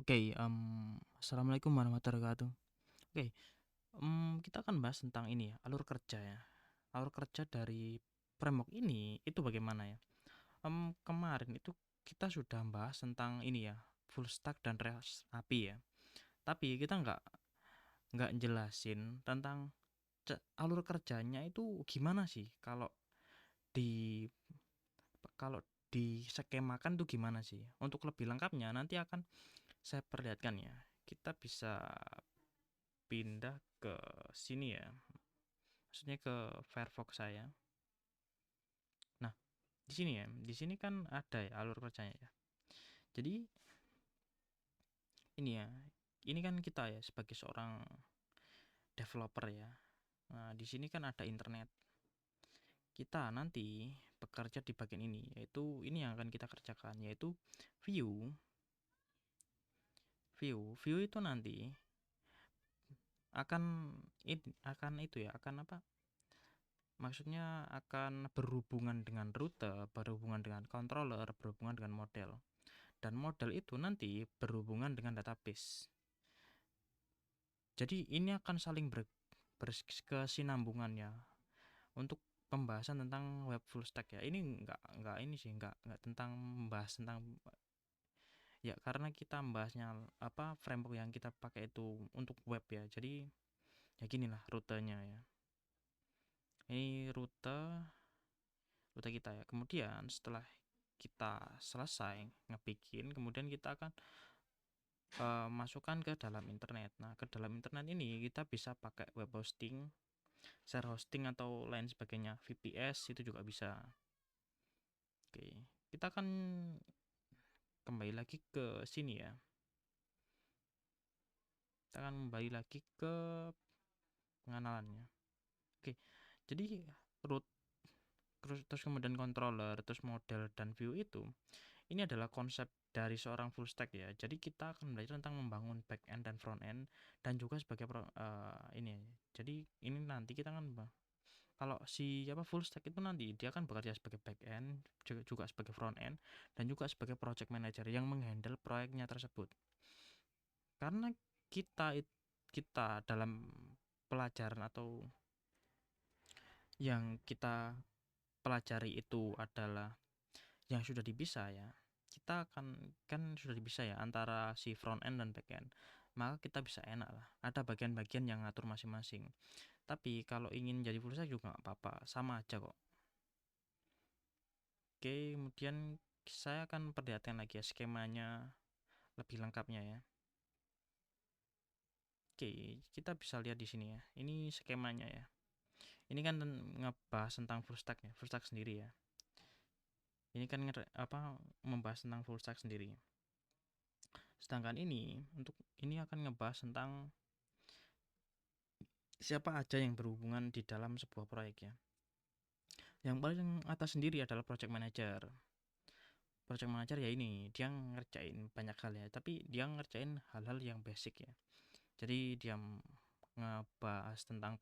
Oke, assalamualaikum warahmatullahi wabarakatuh. Oke, kita akan bahas tentang ini ya, alur kerja ya. Alur kerja dari framework ini itu bagaimana ya? Kemarin itu kita sudah bahas tentang ini ya, full stack dan React API ya. Tapi kita nggak jelasin tentang alur kerjanya itu gimana sih di kalau diskemakan tuh gimana sih? Untuk lebih lengkapnya nanti akan saya perlihatkan ya. Kita bisa pindah ke sini ya, maksudnya ke Firefox saya. Nah, di sini ya, di sini kan ada ya alur kerjanya ya. Jadi ini ya, ini kan kita ya sebagai seorang developer ya. Nah, di sini kan ada internet. Kita nanti bekerja di bagian ini, yaitu ini yang akan kita kerjakan, yaitu view. View itu nanti akan akan itu ya, akan apa? Maksudnya akan berhubungan dengan rute, berhubungan dengan controller, berhubungan dengan model. Dan model itu nanti berhubungan dengan database. Jadi ini akan saling berkesinambungannya untuk pembahasan tentang web full stack ya. Ini nggak ini sih nggak tentang membahas tentang ya, karena kita membahasnya apa framework yang kita pakai itu untuk web ya. Jadi ya gini lah rutenya ya. Ini rute kita ya. Kemudian setelah kita selesai ngebikin, kemudian kita akan masukkan ke dalam internet. Nah, ke dalam internet ini kita bisa pakai web hosting, share hosting atau lain sebagainya, VPS itu juga bisa. Oke, kita akan kembali lagi ke sini ya. Kita akan kembali lagi ke pengenalannya. Oke, jadi root terus kemudian controller, terus model dan view itu ini adalah konsep dari seorang full stack ya. Jadi kita akan belajar tentang membangun back end dan front end dan juga sebagai ini. Jadi ini nanti kita akan kalau si apa full stack itu nanti dia akan bekerja sebagai back end, juga sebagai front end dan juga sebagai project manager yang menghandle proyeknya tersebut. Karena kita dalam pelajaran atau yang kita pelajari itu adalah yang sudah dipisah ya, kita kan sudah dipisah ya antara si front end dan back end, maka kita bisa enak lah ada bagian-bagian yang ngatur masing-masing. Tapi kalau ingin jadi full stack juga nggak apa-apa, sama aja kok. Oke, kemudian saya akan perlihatkan lagi ya skemanya lebih lengkapnya ya. Oke, kita bisa lihat di sini ya, ini skemanya ya. Ini kan ngebahas tentang full stack sendiri ya. Ini kan membahas tentang full stack sendiri. Sedangkan ini untuk ini akan ngebahas tentang siapa aja yang berhubungan di dalam sebuah proyek ya. Yang paling atas sendiri adalah project manager. Project manager ya ini dia ngerjain banyak hal ya, tapi dia ngerjain hal-hal yang basic ya. Jadi dia ngebahas tentang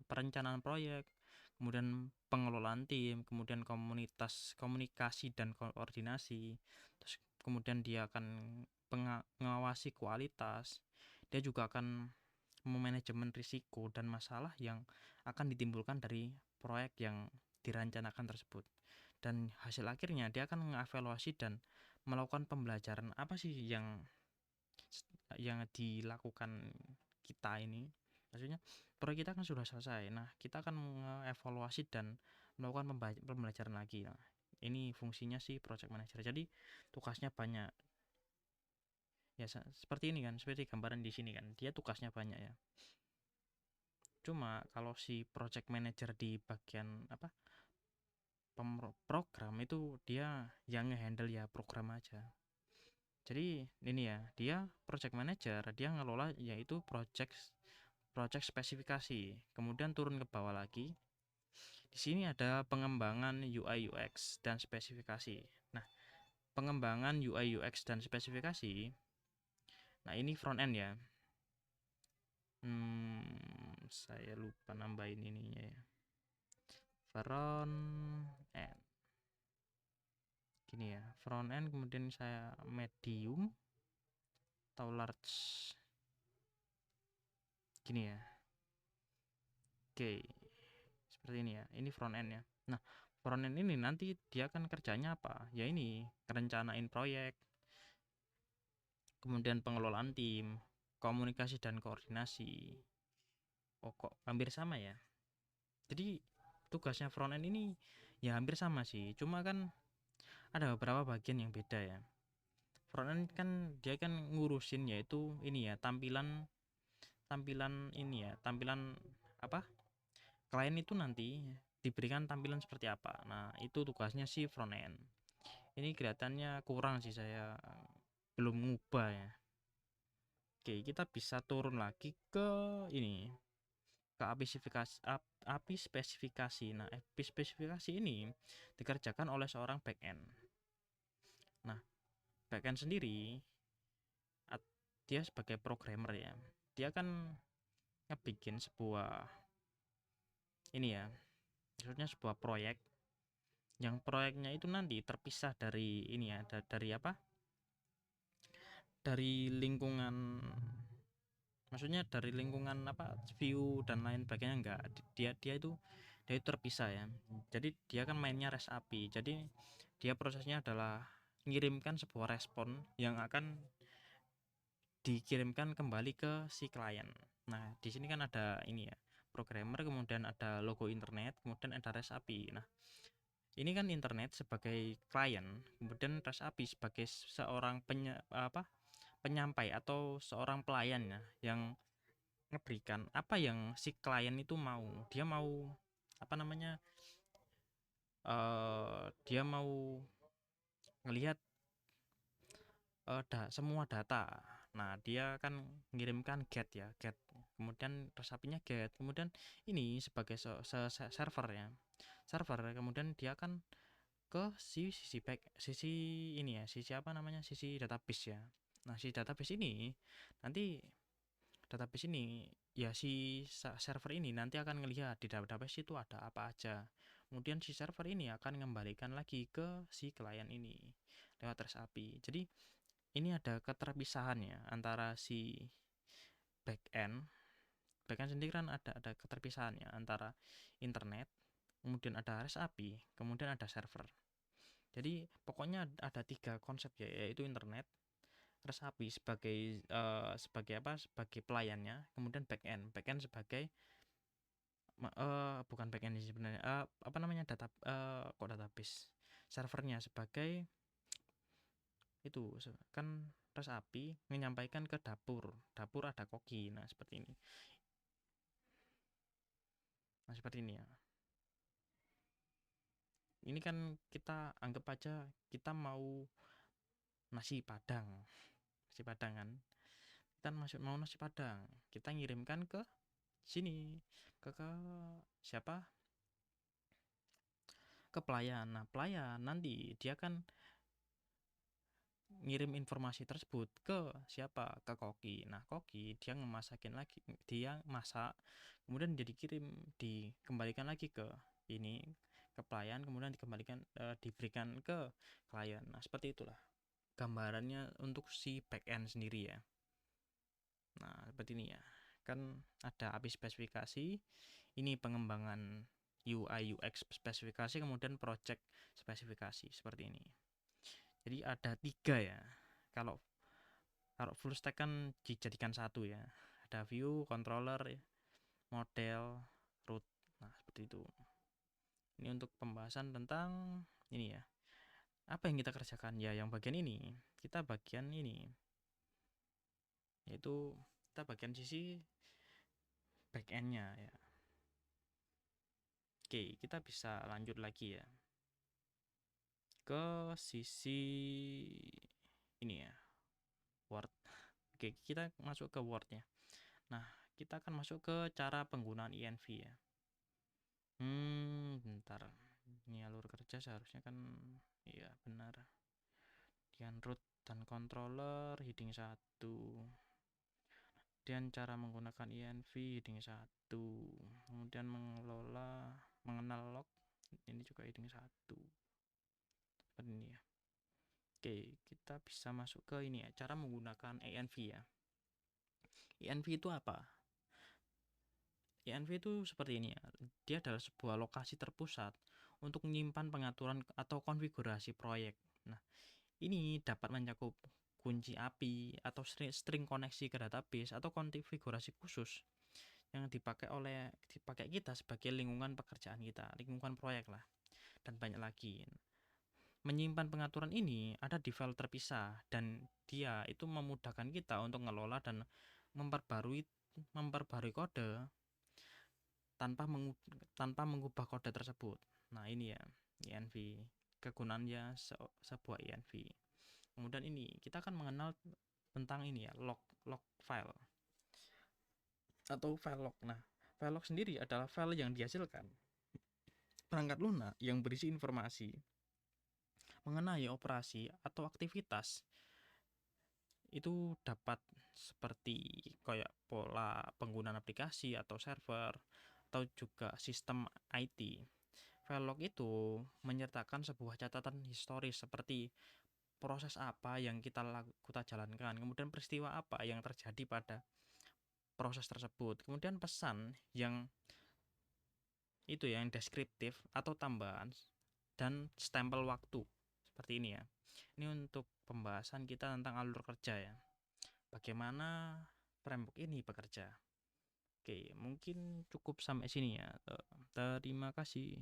perencanaan proyek, kemudian pengelolaan tim, kemudian komunikasi dan koordinasi. Terus kemudian dia akan mengawasi kualitas. Dia juga akan memanajemen risiko dan masalah yang akan ditimbulkan dari proyek yang direncanakan tersebut. Dan hasil akhirnya dia akan mengevaluasi dan melakukan pembelajaran apa sih yang dilakukan kita ini. Maksudnya proyek kita kan sudah selesai. Nah, kita akan mengevaluasi dan melakukan pembelajaran lagi. Nah, ini fungsinya sih project manager. Jadi tugasnya banyak. Ya seperti ini kan, seperti gambaran di sini kan. Dia tugasnya banyak ya. Cuma kalau si project manager di bagian apa program itu dia yang ngehandle ya program aja. Jadi ini ya, dia project manager, dia ngelola yaitu project spesifikasi. Kemudian turun ke bawah lagi. Di sini ada pengembangan UI UX dan spesifikasi. Nah, pengembangan UI UX dan spesifikasi. Nah, ini front end ya. Saya lupa nambahin ininya ya. Front end. Gini ya, front end kemudian saya medium. atau large gini ya. Oke, seperti ini ya. Ini front end ya. Nah, front end ini nanti dia akan kerjanya apa? Ya ini, ngerencanain proyek, kemudian pengelolaan tim, komunikasi dan koordinasi. Oh, kok hampir sama ya? Jadi tugasnya front end ini ya hampir sama sih, cuma kan ada beberapa bagian yang beda ya. Front end kan dia kan ngurusin yaitu ini ya, tampilan tampilan ini ya, tampilan apa? Klien itu nanti diberikan tampilan seperti apa. Nah, itu tugasnya si front end. Ini kelihatannya kurang sih, saya belum ngubah ya. Oke, kita bisa turun lagi ke ini, ke API spesifikasi. Nah, API spesifikasi ini dikerjakan oleh seorang backend. Nah, backend sendiri dia sebagai programmer ya, dia kan ngebikin sebuah ini ya, maksudnya sebuah proyek yang proyeknya itu nanti terpisah dari ini ya, dari apa, dari lingkungan, maksudnya dari lingkungan apa, view dan lain sebagainya. Enggak, dia itu terpisah ya. Jadi dia kan mainnya REST API, jadi dia prosesnya adalah mengirimkan sebuah respon yang akan dikirimkan kembali ke si klien. Nah, di sini kan ada ini ya, programmer, kemudian ada logo internet, kemudian ada REST API. Nah, ini kan internet sebagai klien, kemudian REST API sebagai seorang penyampai atau seorang pelayan ya, yang ngeberikan apa yang si klien itu mau. Dia mau apa namanya? Dia mau ngelihat semua data. Nah, dia kan mengirimkan get ya, get. Kemudian resapinya get. Kemudian ini sebagai server ya. Server, kemudian dia kan ke sisi ini ya, sisi apa namanya? Sisi database ya. Nah, si database ini nanti database ini ya, si server ini nanti akan ngelihat di database itu ada apa aja. Kemudian si server ini akan mengembalikan lagi ke si klien ini lewat REST API. Jadi ini ada keterpisahannya antara si backend. Backend sendiri kan ada keterpisahannya antara internet, kemudian ada REST API, kemudian ada server. Jadi pokoknya ada 3 konsep ya, yaitu internet, REST API sebagai apa? Sebagai pelayannya, kemudian backend sebagai bukan backend sih sebenarnya. Apa namanya? Kok database. Servernya sebagai itu kan REST API menyampaikan ke dapur ada koki. Nah, seperti ini. Ya, ini kan kita anggap aja kita mau nasi padang, kan, kita mau nasi padang, kita ngirimkan ke sini, ke siapa, ke pelayan. Nah, pelayan nanti dia kan ngirim informasi tersebut ke siapa, ke koki. Nah, koki dia ngemasakin lagi, dia masak, kemudian dia dikembalikan lagi ke ini, ke pelayan, kemudian diberikan ke klien. Nah, seperti itulah gambarannya untuk si backend sendiri ya. Nah, seperti ini ya, kan ada API spesifikasi, ini pengembangan UI UX spesifikasi, kemudian project spesifikasi, seperti ini. Jadi ada 3 ya. Kalau kalau full stack kan dijadikan satu ya. Ada view, controller, model, root. Nah, seperti itu. Ini untuk pembahasan tentang ini ya. Apa yang kita kerjakan ya, yang bagian ini. Kita bagian ini, yaitu kita bagian sisi backendnya ya. Oke, kita bisa lanjut lagi ya ke sisi ini ya, Word. Oke, kita masuk ke Word ya. Nah, kita akan masuk ke cara penggunaan env ya. Bentar. Ini alur kerja seharusnya kan, iya benar. Kemudian root dan controller heading 1. Kemudian cara menggunakan env heading 1. Kemudian mengenal log, ini juga heading 1. Seperti ini ya. Oke, kita bisa masuk ke ini ya, cara menggunakan ENV ya. ENV itu apa? ENV itu seperti ini ya. Dia adalah sebuah lokasi terpusat untuk menyimpan pengaturan atau konfigurasi proyek. Nah, ini dapat mencakup kunci API atau string koneksi ke database atau konfigurasi khusus yang dipakai kita sebagai lingkungan pekerjaan kita, lingkungan proyek lah, dan banyak lagi. Menyimpan pengaturan ini ada di file terpisah dan dia itu memudahkan kita untuk ngelola dan memperbarui kode tanpa mengubah kode tersebut. Nah, ini ya ENV, kegunaannya sebuah ENV. Kemudian ini kita akan mengenal tentang ini ya, log file atau file log. Nah, file log sendiri adalah file yang dihasilkan perangkat lunak yang berisi informasi mengenai operasi atau aktivitas. Itu dapat seperti kayak pola penggunaan aplikasi atau server atau juga sistem IT. File log itu menyertakan sebuah catatan historis seperti proses apa yang kita jalankan, kemudian peristiwa apa yang terjadi pada proses tersebut, kemudian pesan yang itu yang deskriptif atau tambahan, dan stempel waktu seperti ini ya. Ini untuk pembahasan kita tentang alur kerja ya, bagaimana framework ini bekerja. Oke, mungkin cukup sampai sini ya. Terima kasih.